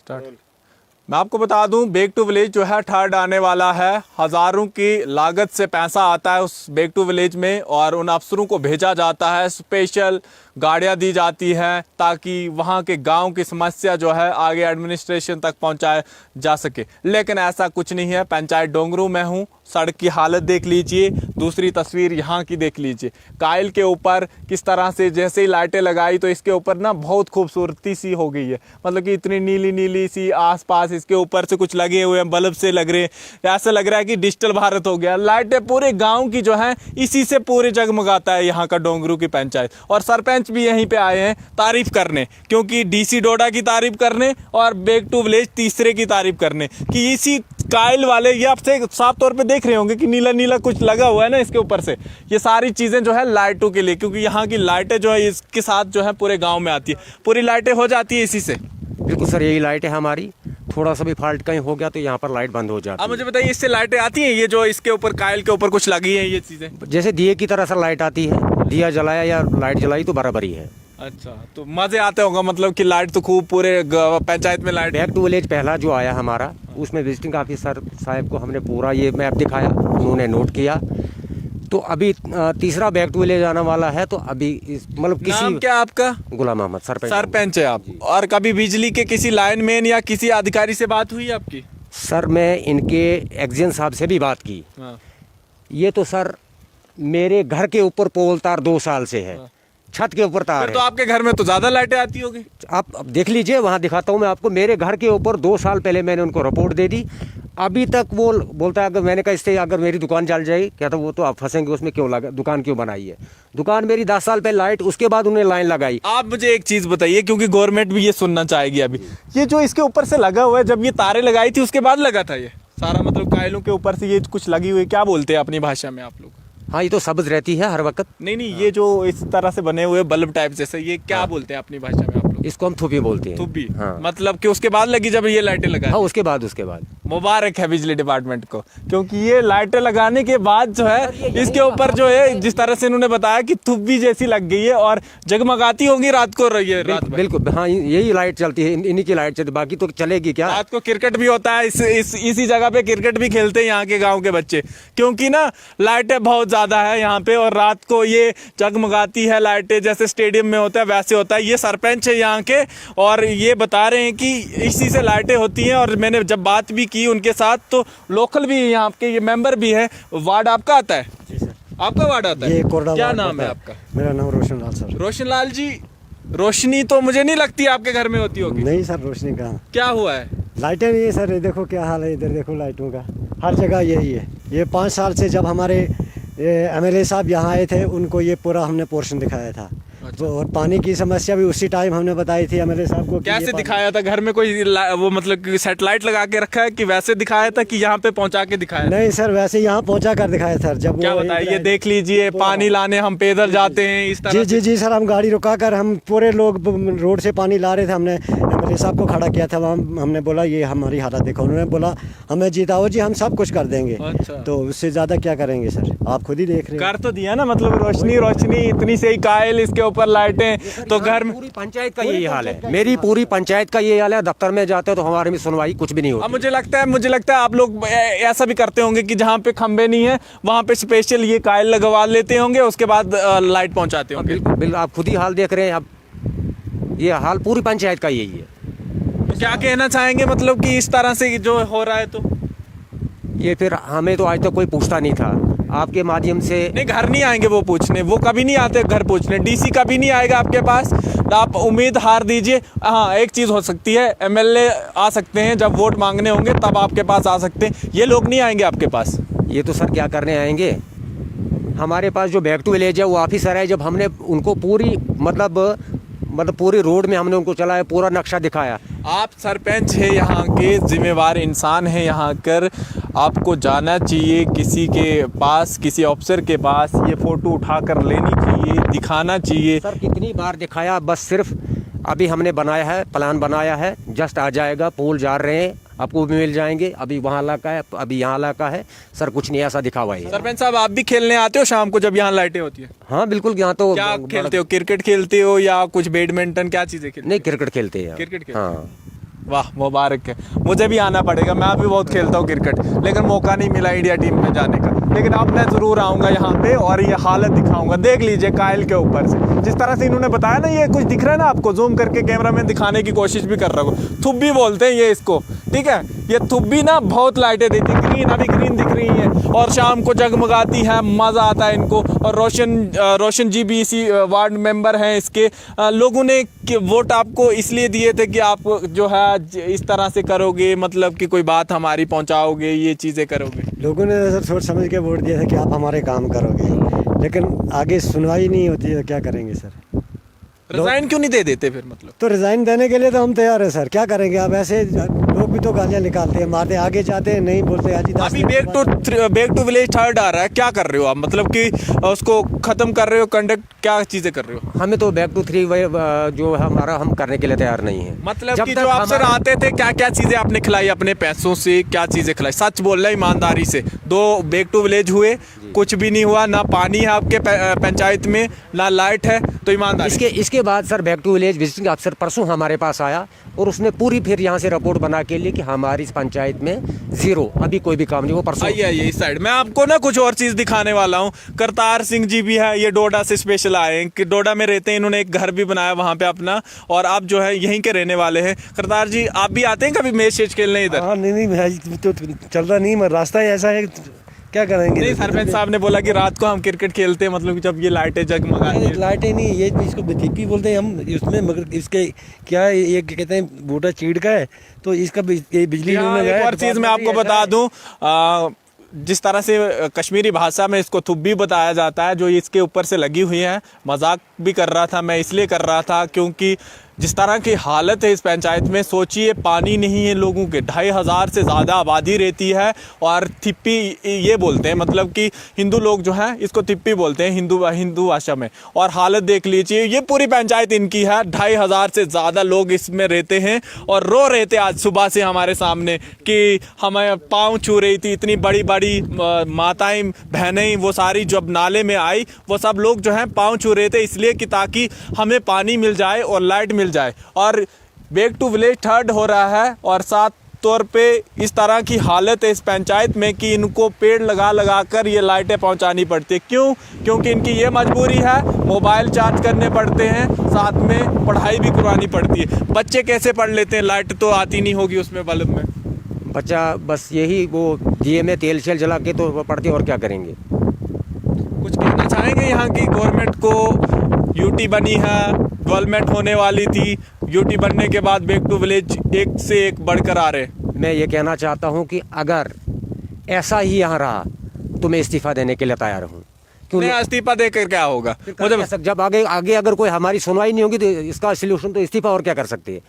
Start. मैं आपको बता दूं, बैक टू विलेज जो है थर्ड आने वाला है। हज़ारों की लागत से पैसा आता है उस बैक टू विलेज में और उन अफसरों को भेजा जाता है, स्पेशल गाड़ियां दी जाती हैं ताकि वहां के गांव की समस्या जो है आगे एडमिनिस्ट्रेशन तक पहुंचाया जा सके। लेकिन ऐसा कुछ नहीं है। पंचायत डोंगरू में हूं, सड़क की हालत देख लीजिए, दूसरी तस्वीर यहाँ की देख लीजिए। कायल के ऊपर किस तरह से जैसे ही लाइटें लगाई तो इसके ऊपर ना बहुत खूबसूरती सी हो गई है, मतलब कि इतनी नीली नीली सी आसपास इसके ऊपर से कुछ लगे हुए हैं, बल्ब से लग रहे हैं। ऐसा लग रहा है कि डिजिटल भारत हो गया। लाइटें पूरे गाँव की जो है इसी से पूरे जगमगाता है यहाँ का डोंगरू की पंचायत। और सरपंच भी यहीं पे आए हैं तारीफ करने, क्योंकि डीसी डोडा की तारीफ करने और बैक टू विलेज तीसरे की तारीफ करने कि इसी कायल वाले, ये आपसे साफ तौर पे देख रहे होंगे कि नीला नीला कुछ लगा हुआ है ना इसके ऊपर से। ये सारी चीज़ें जो है लाइटों के लिए, क्योंकि यहाँ की लाइटें जो है इसके साथ जो है पूरे गांव में आती है, पूरी लाइटें हो जाती है इसी से। बिल्कुल सर, यही लाइट है हमारी। थोड़ा सा भी फॉल्ट कहीं हो गया तो यहाँ पर लाइट बंद हो जाती है। अब मुझे बताइए, इससे लाइटें आती हैं ये जो इसके ऊपर कायल के ऊपर कुछ लगी है ये चीज़ें? जैसे दिए की तरह सर लाइट आती है, दिया जलाया या लाइट जलाई तो बराबरी है। अच्छा, तो मजे आते होगा, मतलब कि लाइट तो खूब पूरे पंचायत में लाइट। बैक टू विलेज पहला जो आया हमारा, उसमें विजिटिंग ऑफिसर साहब को हमने पूरा ये मैप दिखाया, उन्होंने नोट किया। तो अभी तीसरा बैक टू विलेज आने वाला है। तो अभी मतलब किसी, नाम क्या आपका? गुलाम अहमद, सरपंच है आप। और कभी बिजली के किसी लाइनमैन या किसी अधिकारी से बात हुई आपकी? सर मैं इनके एक्जियन साहब से भी बात की। ये तो सर मेरे घर के ऊपर पोल तार 2 साल से है, छत के ऊपर तार है। तो आपके घर में तो ज्यादा लाइटें आती होगी। आप अब देख लीजिए, वहाँ दिखाता हूँ मैं आपको। मेरे घर के ऊपर 2 साल पहले मैंने उनको रिपोर्ट दे दी, अभी तक वो बोलता है। अगर मैंने कहा इससे अगर मेरी दुकान जल जाएगी, क्या तो वो तो आप फंसेंगे उसमें, क्यों लगा दुकान क्यों बनाई है? दुकान मेरी 10 साल पहले लाइट, उसके बाद उन्होंने लाइन लगाई। आप मुझे एक चीज बताइए, क्योंकि गवर्नमेंट भी ये सुनना चाहेगी अभी, ये जो इसके ऊपर से लगा हुआ है, जब ये तारे लगाई थी उसके बाद लगा था ये सारा, मतलब कायलों के ऊपर से ये कुछ लगी हुई, क्या बोलते हैं अपनी भाषा में आप लोग? हाँ, ये तो सब्ज रहती है हर वक्त। नहीं, ये जो इस तरह से बने हुए बल्ब टाइप जैसे, ये क्या बोलते हैं अपनी भाषा में आप लोग? इसको हम थुपी बोलते हैं। थुपी? हाँ। मतलब कि उसके बाद लगी जब ये लाइटें लगा? हाँ, उसके बाद मुबारक है बिजली डिपार्टमेंट को, क्योंकि ये लाइटें लगाने के बाद जो है इसके ऊपर जो है जिस तरह से इन्होंने बताया कि थुप्पी जैसी लग गई है और जगमगाती होगी रात को। रही है रात बिल्कुल, हाँ, यही लाइट चलती है, इन्हीं की लाइट चलती, बाकी तो चलेगी क्या? रात को क्रिकेट भी होता है, इसी जगह पे क्रिकेट भी खेलते हैं यहाँ के गाँव के बच्चे, क्योंकि ना लाइटें बहुत ज्यादा है यहाँ पे और रात को ये जगमगाती है लाइटें, जैसे स्टेडियम में होता है वैसे होता है। ये सरपंच है यहाँ के और ये बता रहे हैं कि इसी से लाइटें होती हैं। और मैंने जब बात भी की उनके साथ तो लोकल भी यहाँ के ये मेंबर भी है। वार्ड आपका आता है? जी सर। आपका वार्ड आता है? ये कोरडा क्या वार्ड नाम है होता आपका? मेरा नाम रोशन लाल सर। रोशन लाल जी, रोशनी तो मुझे नहीं लगती आपके घर में होती होगी। नहीं सर, रोशनी कहाँ? क्या हुआ है? लाइटें नहीं है सर, ये देखो क्या हाल है, इधर देखो लाइटों का हर जगह यही है। ये 5 साल से जब हमारे MLA साहब यहाँ आए थे, उनको ये पूरा हमने पोर्शन दिखाया था। अच्छा। और पानी की समस्या भी उसी टाइम हमने बताई थी MLA साहब को। कैसे दिखाया था? घर में कोई वो मतलब कि सेटेलाइट लगा के रखा है कि वैसे दिखाया था कि यहाँ पे पहुँचा के दिखाया? नहीं सर, वैसे यहाँ पहुँचा कर दिखाया सर। जब क्या बताया? ये देख लीजिए, पानी लाने हम पैदल जाते हैं इस तरह। जी सर, हम गाड़ी रुका कर हम पूरे लोग रोड से पानी ला रहे थे। हमने MLA साहब को खड़ा किया था वहाँ, हमने बोला ये हमारी हालत देखो। उन्होंने बोला हमें जीताओ जी, हम सब कुछ कर देंगे। अच्छा। तो उससे ज़्यादा क्या करेंगे सर, आप खुद ही देख रहे हैं। कर तो दिया ना, मतलब रोशनी इतनी सही कायल, इसके ऊपर लाइटें, तो घर में पूरी पंचायत का यही हाल है। मेरी पूरी पंचायत का ये हाल है। दफ्तर में जाते हो तो हमारे में सुनवाई कुछ भी नहीं होती। अब मुझे लगता है आप लोग ऐसा भी करते होंगे कि जहाँ पे खंबे नहीं है वहाँ पे स्पेशल ये कायल लगवा लेते होंगे, उसके बाद लाइट पहुँचाते होंगे। बिल्कुल, आप खुद ही हाल देख रहे हैं। अब ये हाल पूरी पंचायत का यही है। तो क्या कहना चाहेंगे, मतलब कि इस तरह से जो हो रहा है? तो ये फिर हमें तो आज तक कोई पूछता नहीं था, आपके माध्यम से। नहीं, घर नहीं आएंगे वो पूछने, वो कभी नहीं आते घर पूछने। डीसी कभी नहीं आएगा आपके पास, आप उम्मीद हार दीजिए। हाँ, एक चीज़ हो सकती है, MLA आ सकते हैं, जब वोट मांगने होंगे तब आपके पास आ सकते हैं, ये लोग नहीं आएंगे आपके पास। ये तो सर क्या करने आएंगे? हमारे पास जो बैक टू विलेज है वो ऑफिसर है, जब हमने उनको पूरी मतलब पूरी रोड में हमने उनको चलाया, पूरा नक्शा दिखाया। आप सरपंच है यहाँ के, जिम्मेवार इंसान है यहाँ कर, आपको जाना चाहिए किसी के पास, किसी अफसर के पास, ये फ़ोटो उठाकर लेनी चाहिए, दिखाना चाहिए। सर कितनी बार दिखाया, बस सिर्फ अभी हमने बनाया है, प्लान बनाया है, जस्ट आ जाएगा, पोल जा रहे हैं, आपको भी मिल जाएंगे। अभी वहाँ इलाका है, अभी यहाँ इलाका है। सर कुछ नहीं ऐसा दिखा हुआ है। सरपंच साहब, आप भी खेलने आते हो शाम को जब यहाँ लाइटें होती है? हाँ बिल्कुल, यहाँ तो क्या खेलते हो? क्रिकेट खेलते हो या कुछ बैडमिंटन, क्या चीज़ें खेलते हो? नहीं, क्रिकेट खेलते हैं। क्रिकेट खेलते हाँ। वाह मुबारक है। मुझे भी आना पड़ेगा, मैं भी बहुत खेलता हूँ क्रिकेट, लेकिन मौका नहीं मिला इंडिया टीम में जाने का। लेकिन अब मैं ज़रूर आऊँगा यहाँ पे और ये हालत दिखाऊंगा। देख लीजिए कायल के ऊपर से जिस तरह से इन्होंने बताया ना, ये कुछ दिख रहा है ना आपको, जूम करके कैमरा में दिखाने की कोशिश भी कर रहा हूँ। थुब्बी बोलते हैं ये इसको, ठीक है। ये थुब्बी ना बहुत लाइटें देती, ग्रीन अभी ग्रीन दिख रही है और शाम को जगमगाती है, मज़ा आता है इनको। और रोशन जी भी इसी वार्ड मेंबर हैं इसके। लोगों ने वोट आपको इसलिए दिए थे कि आप जो है इस तरह से करोगे, मतलब कि कोई बात हमारी पहुंचाओगे, ये चीज़ें करोगे। लोगों ने सर सोच समझ के वोट दिया था कि आप हमारे काम करोगे, लेकिन आगे सुनवाई नहीं होती है तो क्या करेंगे सर। रिजाइन क्यों नहीं दे देते फिर? मतलब तो रिज़ाइन देने के लिए तो हम तैयार हैं सर, क्या करेंगे। अब ऐसे लोग भी तो गालियाँ निकालते हैं, मारते हैं, आगे जाते हैं, नहीं बोलते हाजी। अभी बैक टू विलेज थर्ड आ रहा है, क्या कर रहे हो आप? मतलब कि उसको खत्म कर रहे हो, कंडक्ट क्या चीजें कर रहे हो? हमें तो बैक टू 3 जो हमारा हम करने के लिए तैयार नहीं है। मतलब कि जो आप सर आते थे, क्या क्या चीजें आपने खिलाई अपने पैसों से? क्या चीजें खिलाई? सच बोल रहे ईमानदारी से। 2 बैक टू विलेज हुए, कुछ भी नहीं हुआ, ना पानी है आपके पंचायत में, ना लाइट है, तो ईमानदारी। इसके बाद sir back to village visiting अफसर परसों हमारे पास आया और उसने पूरी फिर यहाँ से रिपोर्ट बना के लिए कि हमारी इस पंचायत में 0 अभी कोई भी काम नहीं। वो परसों आइए इस साइड मैं आपको ना कुछ और चीज दिखाने वाला हूँ। करतार सिंह जी भी है, ये डोडा से स्पेशल आए हैं कि डोडा में रहते हैं, इन्होंने एक घर भी बनाया वहाँ पे अपना, और आप जो है यहीं के रहने वाले हैं। करतार जी आप भी आते हैं कभी मैच शेच खेलने इधर? हाँ नहीं भाई, तो चल रहा नहीं, रास्ता ही ऐसा है, क्या करेंगे। नहीं, सरपंच साहब ने बोला कि रात को हम क्रिकेट खेलते हैं, मतलब कि जब ये लाइटें जगमगाती हैं। लाइटें नहीं, ये इसको टीपी बोलते हैं हम इसमें, मगर इसके क्या है, ये कहते हैं बूटा चीड़ का है, तो इसका ये बिजली एक और चीज मैं आपको बता दूं, जिस तरह से कश्मीरी भाषा में इसको थुब्बी बताया जाता है, जो इसके ऊपर से लगी हुई है। मजाक भी कर रहा था मैं, इसलिए कर रहा था क्योंकि जिस तरह की हालत है इस पंचायत में, सोचिए पानी नहीं है लोगों के, 2500 से ज़्यादा आबादी रहती है। और थिप्पी ये बोलते हैं, मतलब कि हिंदू लोग जो हैं इसको थिप्पी बोलते हैं हिंदू भाषा में। और हालत देख लीजिए, ये पूरी पंचायत इनकी है, 2500 से ज़्यादा लोग इसमें रहते हैं और रो रहे थे आज सुबह से हमारे सामने कि हमें पाँव छू रही थी। इतनी बड़ी बड़ी माताएं बहनें वो सारी जब नाले में आई, वो सब लोग जो हैं पाँव छू रहे थे, इसलिए कि ताकि हमें पानी मिल जाए और लाइट मिल जाए। और बैक टू विलेज थर्ड हो रहा है और साथ तौर पे इस तरह की हालत है इस पंचायत में कि इनको पेड़ लगा कर ये लाइटें पहुंचानी पड़ती है। क्यों? क्योंकि इनकी ये मजबूरी है, मोबाइल चार्ज करने पड़ते हैं, साथ में पढ़ाई भी करवानी पड़ती है। बच्चे कैसे पढ़ लेते हैं? लाइट तो आती नहीं होगी उसमें, बल्ब में। बच्चा बस यही वो दिए में तेल शेल जला के तो पढ़ते, और क्या करेंगे। कुछ कहना चाहेंगे यहाँ की गवर्नमेंट को? यूटी बनी है, डेवलपमेंट होने वाली थी, यूटी बनने के बाद बैक टू विलेज एक से एक बढ़कर आ रहे। मैं ये कहना चाहता हूँ कि अगर ऐसा ही यहाँ रहा तो मैं इस्तीफा देने के लिए तैयार हूँ। नहीं, इस्तीफा देकर क्या होगा? मुझे जब आगे अगर कोई हमारी सुनवाई नहीं होगी तो इसका सोल्यूशन तो इस्तीफा, और क्या कर सकते हैं।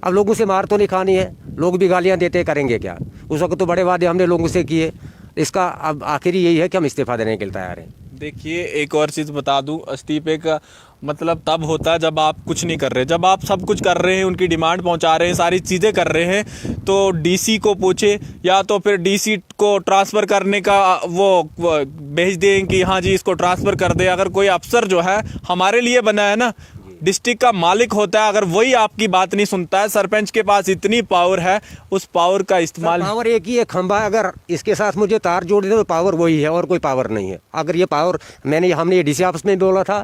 अब लोगों से मार तो नहीं खानी है, लोग भी गालियाँ देते, करेंगे क्या। उस वक्त तो बड़े वादे हमने लोगों से किए, इसका अब आखिरी यही है कि हम इस्तीफा देने के लिए तैयार हैं। देखिए एक और चीज़ बता दूं, इस्तीफे का मतलब तब होता है जब आप कुछ नहीं कर रहे। जब आप सब कुछ कर रहे हैं, उनकी डिमांड पहुंचा रहे हैं, सारी चीज़ें कर रहे हैं, तो डीसी को पूछे, या तो फिर डीसी को ट्रांसफ़र करने का वो भेज दें कि हाँ जी इसको ट्रांसफ़र कर दे। अगर कोई अफसर जो है हमारे लिए बना है ना, डिस्ट्रिक्ट का मालिक होता है, अगर वही आपकी बात नहीं सुनता है, सरपंच के पास इतनी पावर है, उस पावर का इस्तेमाल। पावर एक ही है, खंभा, अगर इसके साथ मुझे तार जोड़ दे तो पावर वही है, और कोई पावर नहीं है। अगर ये पावर हमने ये डीसी ऑफिस में बोला था,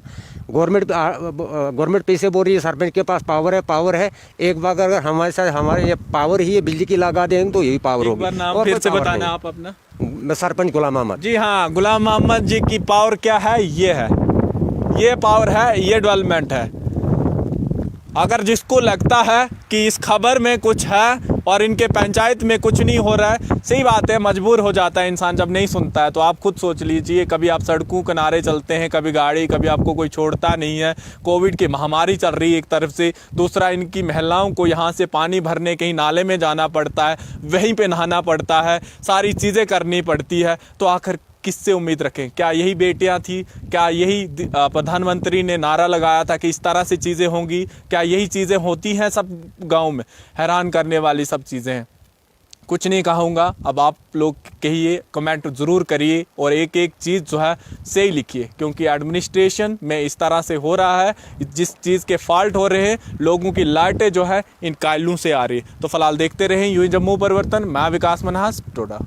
गवर्नमेंट पे से बोल रही है सरपंच के पास पावर है। एक बार अगर हमारे ये पावर ही है, बिजली की लगा देंगे तो यही पावर होगी। नाम फिर से बताना आप अपना। मैं सरपंच गुलाम मोहम्मद। जी हाँ, गुलाम मोहम्मद जी की पावर क्या है? ये पावर है, ये डेवलपमेंट है। अगर जिसको लगता है कि इस खबर में कुछ है और इनके पंचायत में कुछ नहीं हो रहा है, सही बात है, मजबूर हो जाता है इंसान जब नहीं सुनता है। तो आप खुद सोच लीजिए, कभी आप सड़कों किनारे चलते हैं, कभी गाड़ी, कभी आपको कोई छोड़ता नहीं है। कोविड की महामारी चल रही है एक तरफ से, दूसरा इनकी महिलाओं को यहाँ से पानी भरने कहीं नाले में जाना पड़ता है, वहीं पे नहाना पड़ता है, सारी चीज़ें करनी पड़ती है। तो आखिर किससे उम्मीद रखें? क्या यही बेटियां थी? क्या यही प्रधानमंत्री ने नारा लगाया था कि इस तरह से चीज़ें होंगी? क्या यही चीज़ें होती हैं सब गांव में? हैरान करने वाली सब चीज़ें हैं। कुछ नहीं कहूँगा, अब आप लोग कहिए, कमेंट ज़रूर करिए और एक एक चीज़ जो है सही लिखिए, क्योंकि एडमिनिस्ट्रेशन में इस तरह से हो रहा है, जिस चीज़ के फॉल्ट हो रहे हैं, लोगों की लाइटें जो है इन कायलों से आ रही है। तो फिलहाल देखते रहें यूं ही जम्मू परिवर्तन। मैं विकास मनहास, टोडा।